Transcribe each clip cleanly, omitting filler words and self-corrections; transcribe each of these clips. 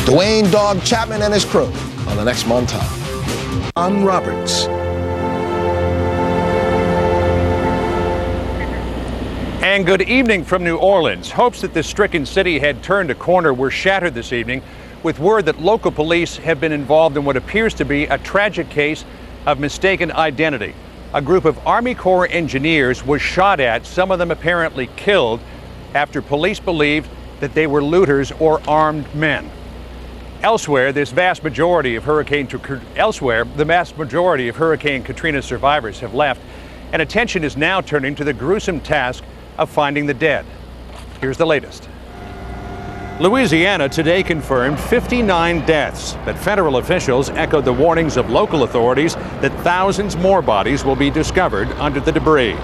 Dwayne Dog Chapman and his crew on the next montage. John Roberts. And good evening from New Orleans. Hopes that this stricken city had turned a corner were shattered this evening with word that local police have been involved in what appears to be a tragic case of mistaken identity. A group of Army Corps engineers was shot at, some of them apparently killed, after police believed that they were looters or armed men. Elsewhere, the vast majority of Hurricane Katrina survivors have left, and attention is now turning to the gruesome task of finding the dead. Here's the latest. Louisiana today confirmed 59 deaths, but federal officials echoed the warnings of local authorities that thousands more bodies will be discovered under the debris.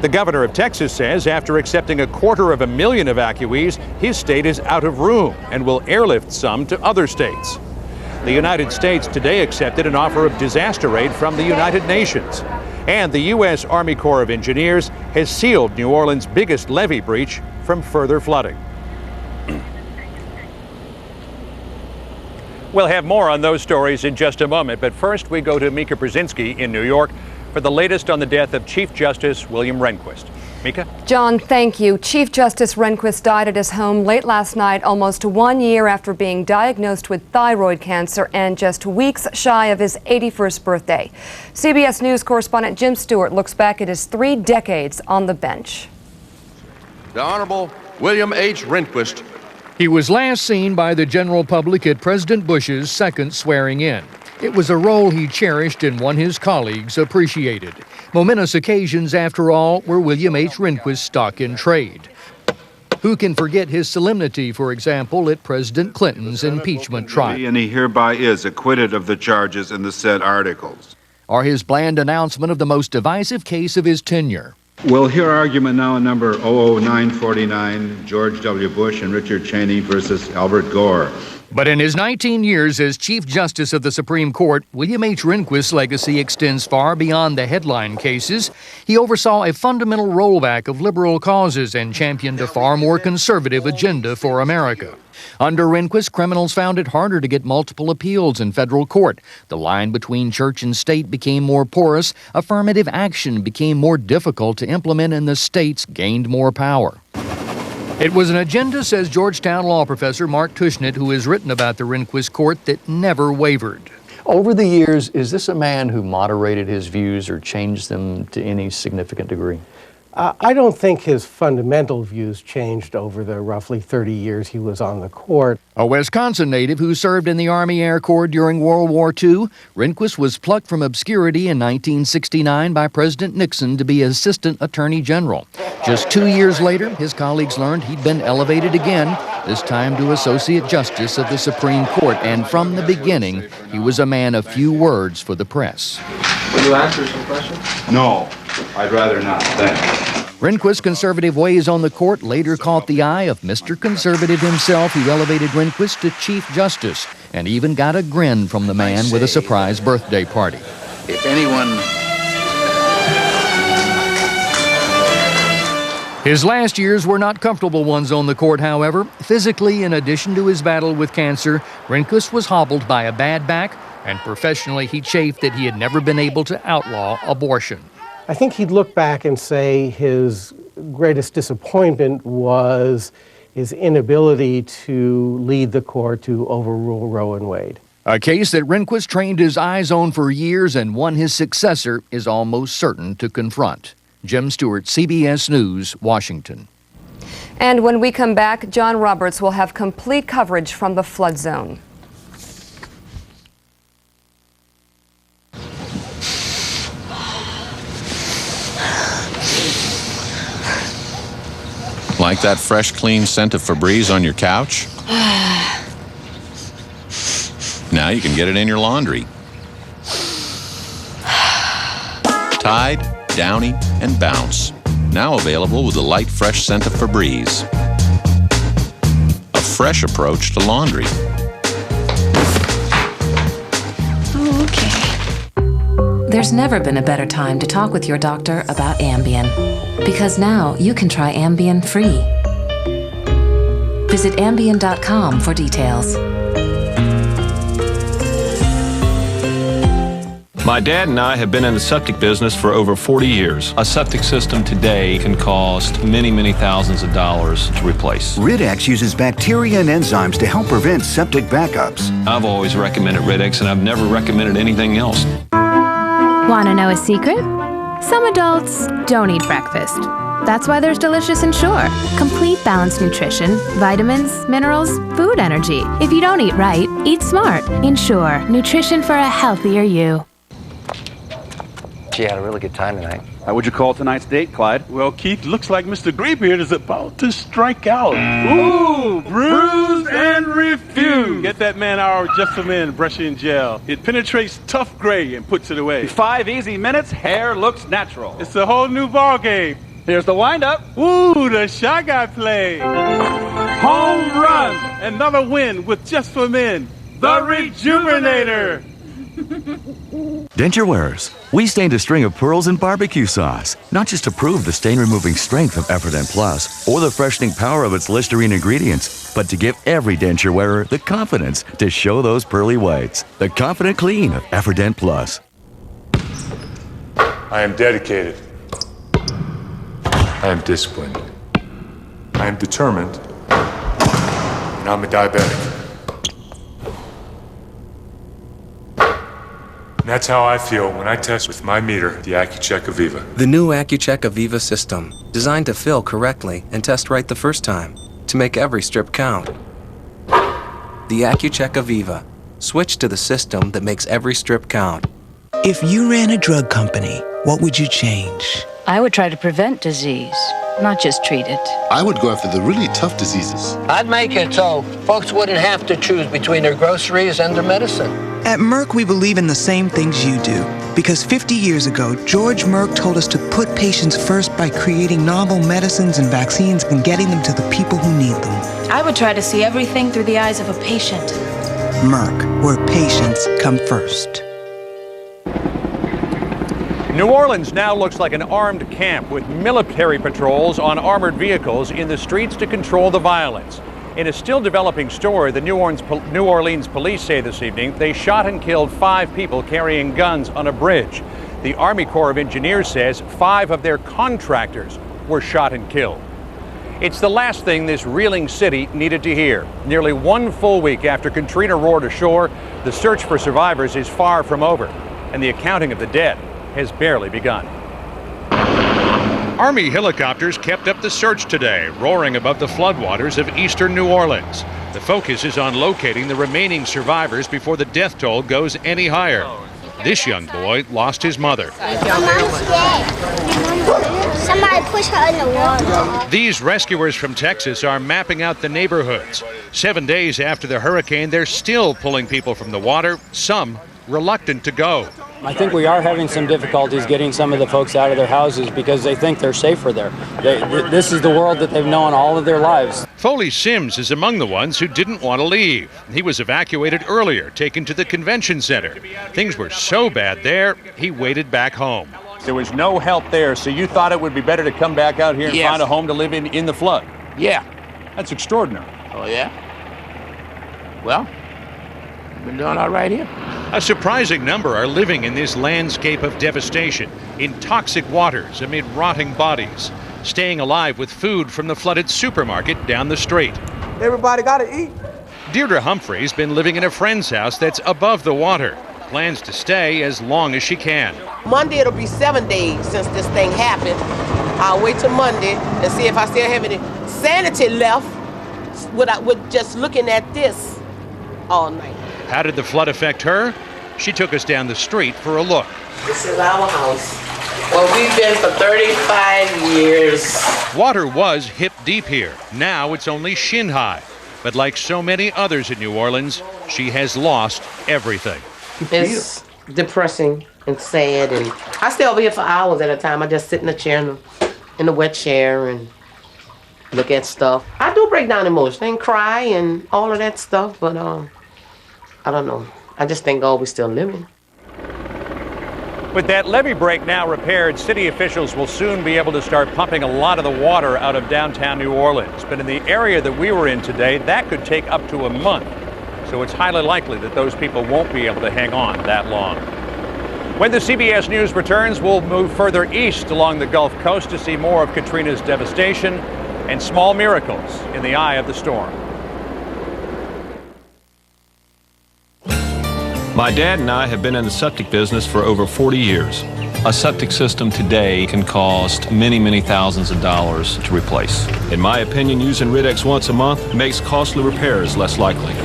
The governor of Texas says after accepting 250,000 evacuees, his state is out of room and will airlift some to other states. The United States today accepted an offer of disaster aid from the United Nations. And the U.S. Army Corps of Engineers has sealed New Orleans' biggest levee breach from further flooding. We'll have more on those stories in just a moment, but first we go to Mika Brzezinski in New York for the latest on the death of Chief Justice William Rehnquist. Mika? John, thank you. Chief Justice Rehnquist died at his home late last night, almost 1 year after being diagnosed with thyroid cancer and just weeks shy of his 81st birthday. CBS News correspondent Jim Stewart looks back at his 3 decades on the bench. The Honorable William H. Rehnquist. He was last seen by the general public at President Bush's second swearing-in. It was a role he cherished and one his colleagues appreciated. Momentous occasions, after all, were William H. Rehnquist's stock in trade. Who can forget his solemnity, for example, at President Clinton's impeachment trial? And he hereby is acquitted of the charges in the said articles. Or his bland announcement of the most divisive case of his tenure. We'll hear argument now in number 00949, George W. Bush and Richard Cheney versus Albert Gore. But in his 19 years as Chief Justice of the Supreme Court, William H. Rehnquist's legacy extends far beyond the headline cases. He oversaw a fundamental rollback of liberal causes and championed a far more conservative agenda for America. Under Rehnquist, criminals found it harder to get multiple appeals in federal court. The line between church and state became more porous. Affirmative action became more difficult to implement, and the states gained more power. It was an agenda, says Georgetown law professor Mark Tushnet, who has written about the Rehnquist court, that never wavered. Over the years, is this a man who moderated his views or changed them to any significant degree? I don't think his fundamental views changed over the roughly 30 years he was on the court. A Wisconsin native who served in the Army Air Corps during World War II, Rehnquist was plucked from obscurity in 1969 by President Nixon to be Assistant Attorney General. Just 2 years later, his colleagues learned he'd been elevated again, this time to Associate Justice of the Supreme Court, and from the beginning, he was a man of few words for the press. Will you answer some questions? No, I'd rather not. Thanks. Rehnquist's conservative ways on the court later caught the eye of Mr. Conservative himself, who elevated Rehnquist to Chief Justice and even got a grin from the man with a surprise birthday party. If anyone... His last years were not comfortable ones on the court, however. Physically, in addition to his battle with cancer, Rehnquist was hobbled by a bad back, and professionally he chafed that he had never been able to outlaw abortion. I think he'd look back and say his greatest disappointment was his inability to lead the court to overrule Roe and Wade. A case that Rehnquist trained his eyes on for years and one his successor is almost certain to confront. Jim Stewart, CBS News, Washington. And when we come back, John Roberts will have complete coverage from the flood zone. Like that fresh, clean scent of Febreze on your couch? Now you can get it in your laundry. Tide, Downy, and Bounce. Now available with the light, fresh scent of Febreze. A fresh approach to laundry. Oh, okay. There's never been a better time to talk with your doctor about Ambien. Because now you can try Ambien free. Visit Ambien.com for details. My dad and I have been in the septic business for over 40 years. A septic system today can cost many, many thousands of dollars to replace. Rid-X uses bacteria and enzymes to help prevent septic backups. I've always recommended Rid-X, and I've never recommended anything else. Want to know a secret? Some adults don't eat breakfast. That's why there's Delicious Ensure. Complete balanced nutrition, vitamins, minerals, food energy. If you don't eat right, eat smart. Ensure. Nutrition for a healthier you. Gee, I had a really good time tonight. How would you call tonight's date, Clyde? Well, Keith, looks like Mr. Graybeard is about to strike out. Ooh, bruised and refused. Get that man our Just for Men brushing gel. It penetrates tough gray and puts it away. 5 easy minutes, hair looks natural. It's a whole new ball game. Here's the windup. Ooh, the shot got played. Home run. Another win with Just for Men, the Rejuvenator. Denture wearers, we stained a string of pearls in barbecue sauce, not just to prove the stain-removing strength of Efferdent Plus or the freshening power of its Listerine ingredients, but to give every denture wearer the confidence to show those pearly whites. The confident clean of Efferdent Plus. I am dedicated. I am disciplined. I am determined. And I'm a diabetic. And that's how I feel when I test with my meter, the Accu-Check Aviva. The new Accu-Check Aviva system, designed to fill correctly and test right the first time, to make every strip count. The Accu-Check Aviva. Switch to the system that makes every strip count. If you ran a drug company, what would you change? I would try to prevent disease, not just treat it. I would go after the really tough diseases. I'd make it so folks wouldn't have to choose between their groceries and their medicine. At Merck, we believe in the same things you do. Because 50 years ago, George Merck told us to put patients first by creating novel medicines and vaccines and getting them to the people who need them. I would try to see everything through the eyes of a patient. Merck, where patients come first. New Orleans now looks like an armed camp with military patrols on armored vehicles in the streets to control the violence. In a still developing story, the New Orleans police say this evening they shot and killed 5 people carrying guns on a bridge. The Army Corps of Engineers says 5 of their contractors were shot and killed. It's the last thing this reeling city needed to hear. Nearly 1 full week after Katrina roared ashore, the search for survivors is far from over, and the accounting of the dead has barely begun. Army helicopters kept up the search today, roaring above the floodwaters of eastern New Orleans. The focus is on locating the remaining survivors before the death toll goes any higher. This young boy lost his mother. Somebody push her in the water. These rescuers from Texas are mapping out the neighborhoods. 7 days after the hurricane, they're still pulling people from the water, some reluctant to go. I think we are having some difficulties getting some of the folks out of their houses because they think they're safer there. This is the world that they've known all of their lives. Foley Sims is among the ones who didn't want to leave. He was evacuated earlier, taken to the convention center. Things were so bad there, he waited back home. There was no help there, so you thought it would be better to come back out here and find a home to live in the flood? Yeah. That's extraordinary. Oh, yeah? Well, we've been doing all right here. A surprising number are living in this landscape of devastation, in toxic waters amid rotting bodies, staying alive with food from the flooded supermarket down the street. Everybody got to eat. Deirdre Humphrey's been living in a friend's house that's above the water. Plans to stay as long as she can. Monday it'll be 7 days since this thing happened. I'll wait till Monday and see if I still have any sanity left with just looking at this all night. How did the flood affect her? She took us down the street for a look. This is our house. Well, we've been for 35 years. Water was hip deep here. Now it's only shin high. But like so many others in New Orleans, she has lost everything. It's depressing and sad, and I stay over here for hours at a time. I just sit in the chair, in the wet chair, and look at stuff. I do break down emotionally and cry and all of that stuff, but I don't know. I just thank God we're still living. With that levee break now repaired, city officials will soon be able to start pumping a lot of the water out of downtown New Orleans. But in the area that we were in today, that could take up to a month. So it's highly likely that those people won't be able to hang on that long. When the CBS News returns, we'll move further east along the Gulf Coast to see more of Katrina's devastation and small miracles in the eye of the storm. My dad and I have been in the septic business for over 40 years. A septic system today can cost many, many thousands of dollars to replace. In my opinion, using Rid-X once a month makes costly repairs less likely.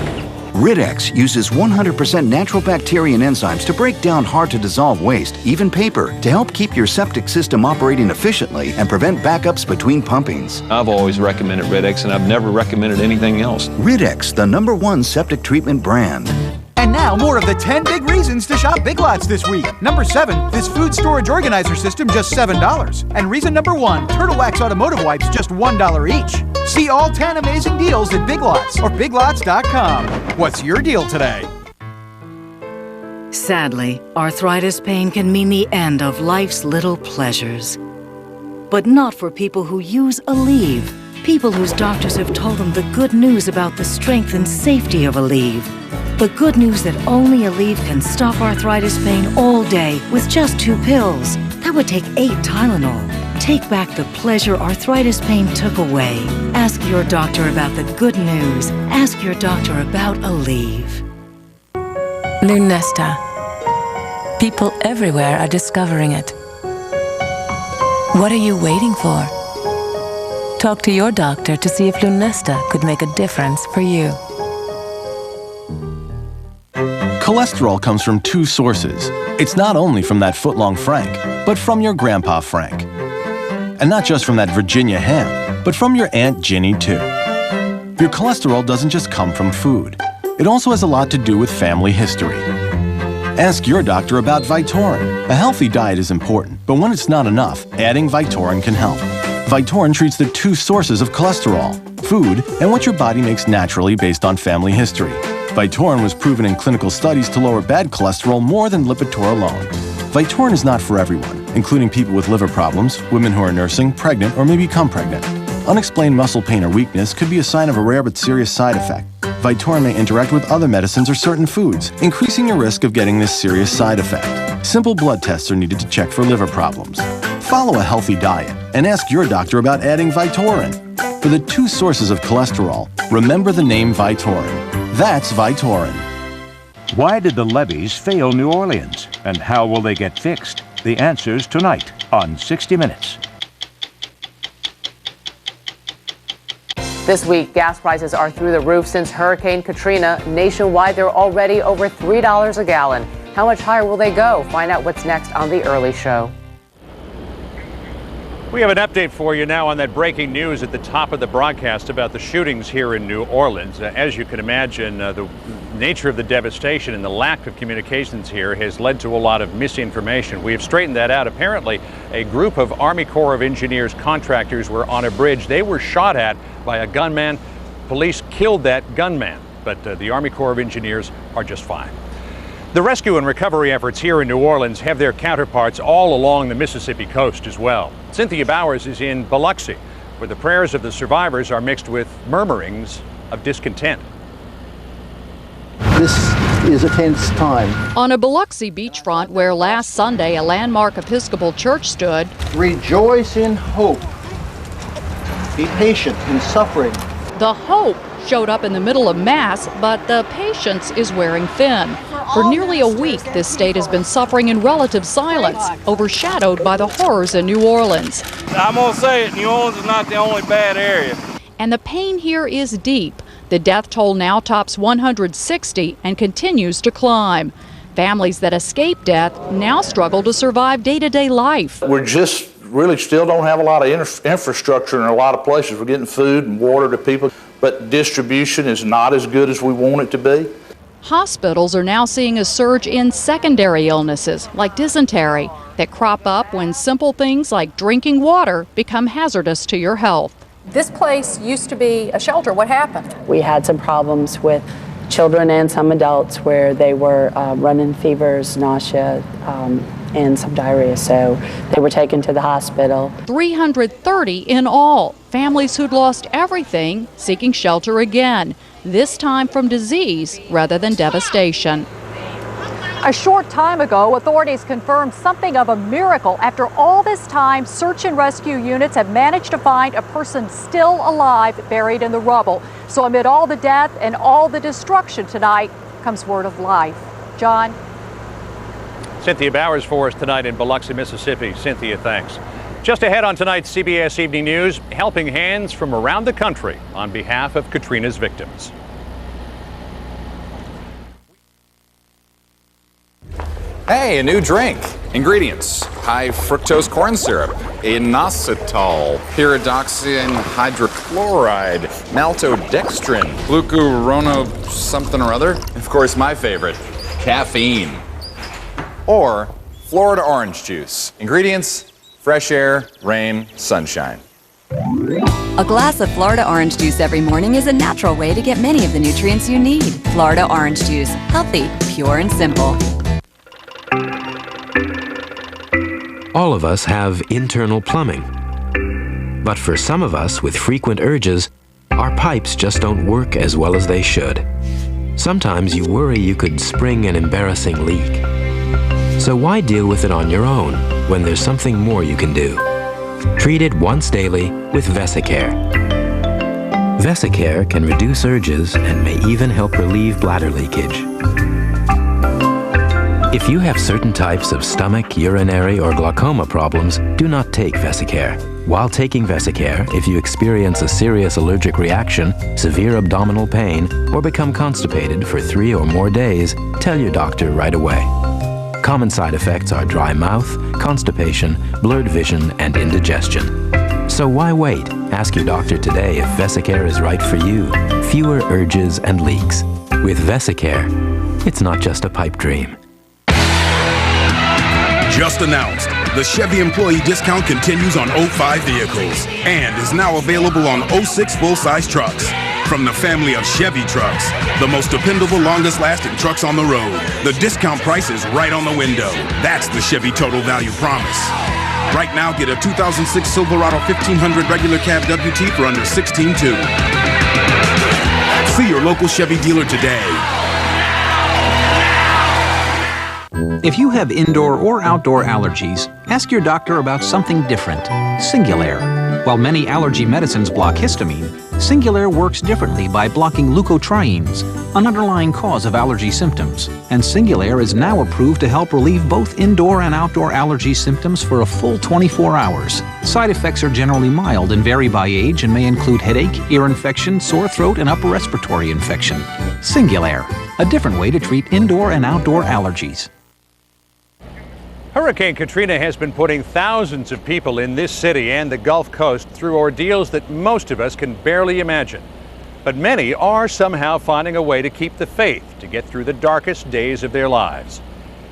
Rid-X uses 100% natural bacteria and enzymes to break down hard-to-dissolve waste, even paper, to help keep your septic system operating efficiently and prevent backups between pumpings. I've always recommended Rid-X, and I've never recommended anything else. Rid-X, the #1 septic treatment brand. And now, more of the 10 big reasons to shop Big Lots this week. Number 7, this food storage organizer system, just $7. And reason number 1, Turtle Wax automotive wipes, just $1 each. See all 10 amazing deals at Big Lots or BigLots.com. What's your deal today? Sadly, arthritis pain can mean the end of life's little pleasures. But not for people who use Aleve. People whose doctors have told them the good news about the strength and safety of Aleve. The good news that only Aleve can stop arthritis pain all day with just 2 pills. That would take 8 Tylenol. Take back the pleasure arthritis pain took away. Ask your doctor about the good news. Ask your doctor about Aleve. Lunesta. People everywhere are discovering it. What are you waiting for? Talk to your doctor to see if Lunesta could make a difference for you. Cholesterol comes from 2 sources. It's not only from that footlong Frank, but from your Grandpa Frank. And not just from that Virginia ham, but from your Aunt Ginny too. Your cholesterol doesn't just come from food. It also has a lot to do with family history. Ask your doctor about Vytorin. A healthy diet is important, but when it's not enough, adding Vytorin can help. Vytorin treats the 2 sources of cholesterol, food and what your body makes naturally based on family history. Vytorin was proven in clinical studies to lower bad cholesterol more than Lipitor alone. Vytorin is not for everyone, including people with liver problems, women who are nursing, pregnant, or may become pregnant. Unexplained muscle pain or weakness could be a sign of a rare but serious side effect. Vytorin may interact with other medicines or certain foods, increasing your risk of getting this serious side effect. Simple blood tests are needed to check for liver problems. Follow a healthy diet and ask your doctor about adding Vytorin. For the 2 sources of cholesterol, remember the name Vytorin. That's Vytorin. Why did the levees fail New Orleans? And how will they get fixed? The answers tonight on 60 Minutes. This week, gas prices are through the roof since Hurricane Katrina. Nationwide, they're already over $3 a gallon. How much higher will they go? Find out what's next on The Early Show. We have an update for you now on that breaking news at the top of the broadcast about the shootings here in New Orleans. As you can imagine, the nature of the devastation and the lack of communications here has led to a lot of misinformation. We have straightened that out. Apparently, a group of Army Corps of Engineers contractors were on a bridge. They were shot at by a gunman. Police killed that gunman, but the Army Corps of Engineers are just fine. The rescue and recovery efforts here in New Orleans have their counterparts all along the Mississippi coast as well. Cynthia Bowers is in Biloxi, where the prayers of the survivors are mixed with murmurings of discontent. This is a tense time. On a Biloxi beachfront where last Sunday a landmark Episcopal church stood, rejoice in hope. Be patient in suffering. The hope showed up in the middle of Mass, but the patience is wearing thin. For nearly a week, this state has been suffering in relative silence, overshadowed by the horrors in New Orleans. I'm going to say it, New Orleans is not the only bad area. And the pain here is deep. The death toll now tops 160 and continues to climb. Families that escape death now struggle to survive day-to-day life. We're just really still don't have a lot of infrastructure in a lot of places. We're getting food and water to people, but distribution is not as good as we want it to be. Hospitals are now seeing a surge in secondary illnesses like dysentery that crop up when simple things like drinking water become hazardous to your health. This place used to be a shelter. What happened? We had some problems with children and some adults where they were running fevers, nausea, and some diarrhea, so they were taken to the hospital. 330 in all, families who'd lost everything seeking shelter again, this time from disease rather than devastation. A short time ago, authorities confirmed something of a miracle. After all this time, search and rescue units have managed to find a person still alive buried in the rubble. So amid all the death and all the destruction tonight comes word of life. John? Cynthia Bowers for us tonight in Biloxi, Mississippi. Cynthia, thanks. Just ahead on tonight's CBS Evening News, helping hands from around the country on behalf of Katrina's victims. Hey, a new drink. Ingredients: high fructose corn syrup, inositol, pyridoxine hydrochloride, maltodextrin, glucurono something or other. Of course, my favorite, caffeine. Or Florida orange juice. Ingredients: fresh air, rain, sunshine. A glass of Florida orange juice every morning is a natural way to get many of the nutrients you need. Florida orange juice. Healthy, pure, and simple. All of us have internal plumbing. But for some of us with frequent urges, our pipes just don't work as well as they should. Sometimes you worry you could spring an embarrassing leak. So why deal with it on your own when there's something more you can do? Treat it once daily with Vesicare. Vesicare can reduce urges and may even help relieve bladder leakage. If you have certain types of stomach, urinary, or glaucoma problems, do not take Vesicare. While taking Vesicare, if you experience a serious allergic reaction, severe abdominal pain, or become constipated for 3 or more days, tell your doctor right away. Common side effects are dry mouth, constipation, blurred vision, and indigestion. So why wait? Ask your doctor today if Vesicare is right for you. Fewer urges and leaks. With Vesicare, it's not just a pipe dream. Just announced, the Chevy employee discount continues on 05 vehicles and is now available on 06 full-size trucks. From the family of Chevy trucks, the most dependable, longest-lasting trucks on the road. The discount price is right on the window. That's the Chevy Total Value Promise. Right now, get a 2006 Silverado 1500 regular cab WT for under $16,200. See your local Chevy dealer today. If you have indoor or outdoor allergies, ask your doctor about something different. Singulair. While many allergy medicines block histamine, Singulair works differently by blocking leukotrienes, an underlying cause of allergy symptoms. And Singulair is now approved to help relieve both indoor and outdoor allergy symptoms for a full 24 hours. Side effects are generally mild and vary by age and may include headache, ear infection, sore throat, and upper respiratory infection. Singulair, a different way to treat indoor and outdoor allergies. Hurricane Katrina has been putting thousands of people in this city and the Gulf Coast through ordeals that most of us can barely imagine. But many are somehow finding a way to keep the faith to get through the darkest days of their lives.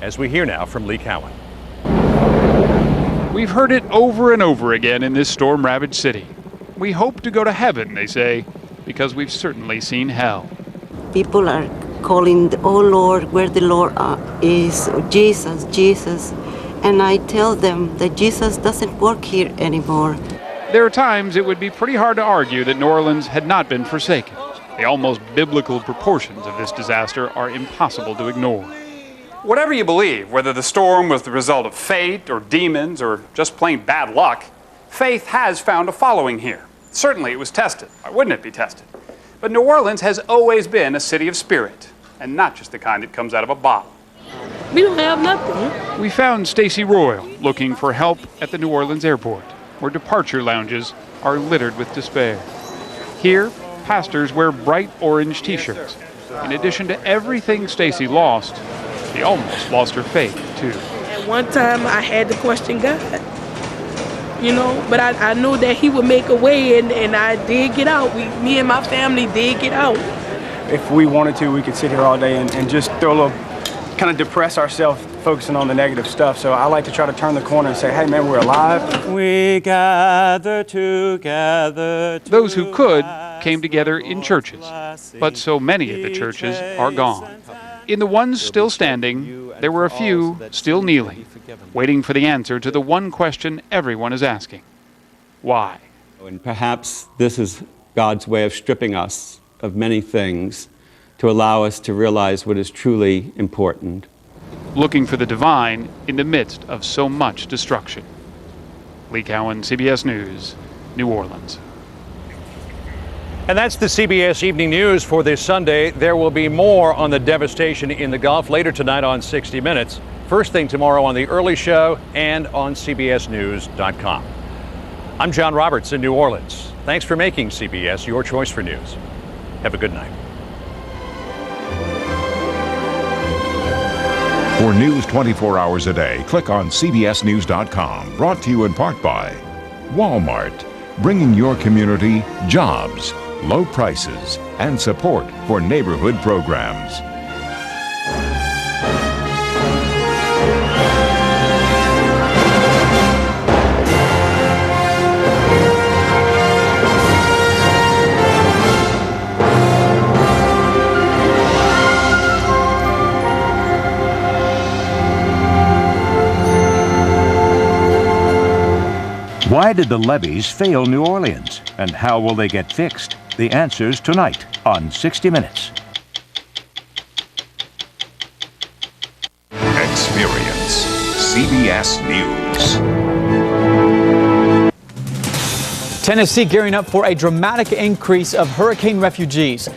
As we hear now from Lee Cowan. We've heard it over and over again in this storm-ravaged city. We hope to go to heaven, they say, because we've certainly seen hell. People are calling, oh Lord, where the Lord is, Jesus, Jesus. And I tell them that Jesus doesn't work here anymore. There are times it would be pretty hard to argue that New Orleans had not been forsaken. The almost biblical proportions of this disaster are impossible to ignore. Whatever you believe, whether the storm was the result of fate or demons or just plain bad luck, faith has found a following here. Certainly it was tested. Why wouldn't it be tested? But New Orleans has always been a city of spirit, and not just the kind that comes out of a bottle. We don't have nothing. We found Stacy Royal looking for help at the New Orleans airport, where departure lounges are littered with despair. Here, pastors wear bright orange t-shirts. In addition to everything Stacy lost, she almost lost her faith, too. At one time, I had to question God, you know, but I knew that He would make a way, and I did get out. Me and my family did get out. If we wanted to, we could sit here all day and just throw a little, kind of depress ourselves, focusing on the negative stuff. So I like to try to turn the corner and say, hey man, we're alive. We gather together. Those who could came together in churches, but so many of the churches are gone. In the ones still standing, there were a few still kneeling, waiting for the answer to the one question everyone is asking. Why? And perhaps this is God's way of stripping us of many things to allow us to realize what is truly important. looking for the divine in the midst of so much destruction. Lee Cowan, CBS News, New Orleans. And that's the CBS Evening News for this Sunday. There will be more on the devastation in the Gulf later tonight on 60 Minutes. First thing tomorrow on The Early Show and on CBSNews.com. I'm John Roberts in New Orleans. Thanks for making CBS your choice for news. Have a good night. For news 24 hours a day, click on CBSNews.com. Brought to you in part by Walmart, bringing your community jobs, low prices, and support for neighborhood programs. Why did the levees fail New Orleans? And how will they get fixed? The answers tonight on 60 Minutes. Experience CBS News. Tennessee gearing up for a dramatic increase of hurricane refugees.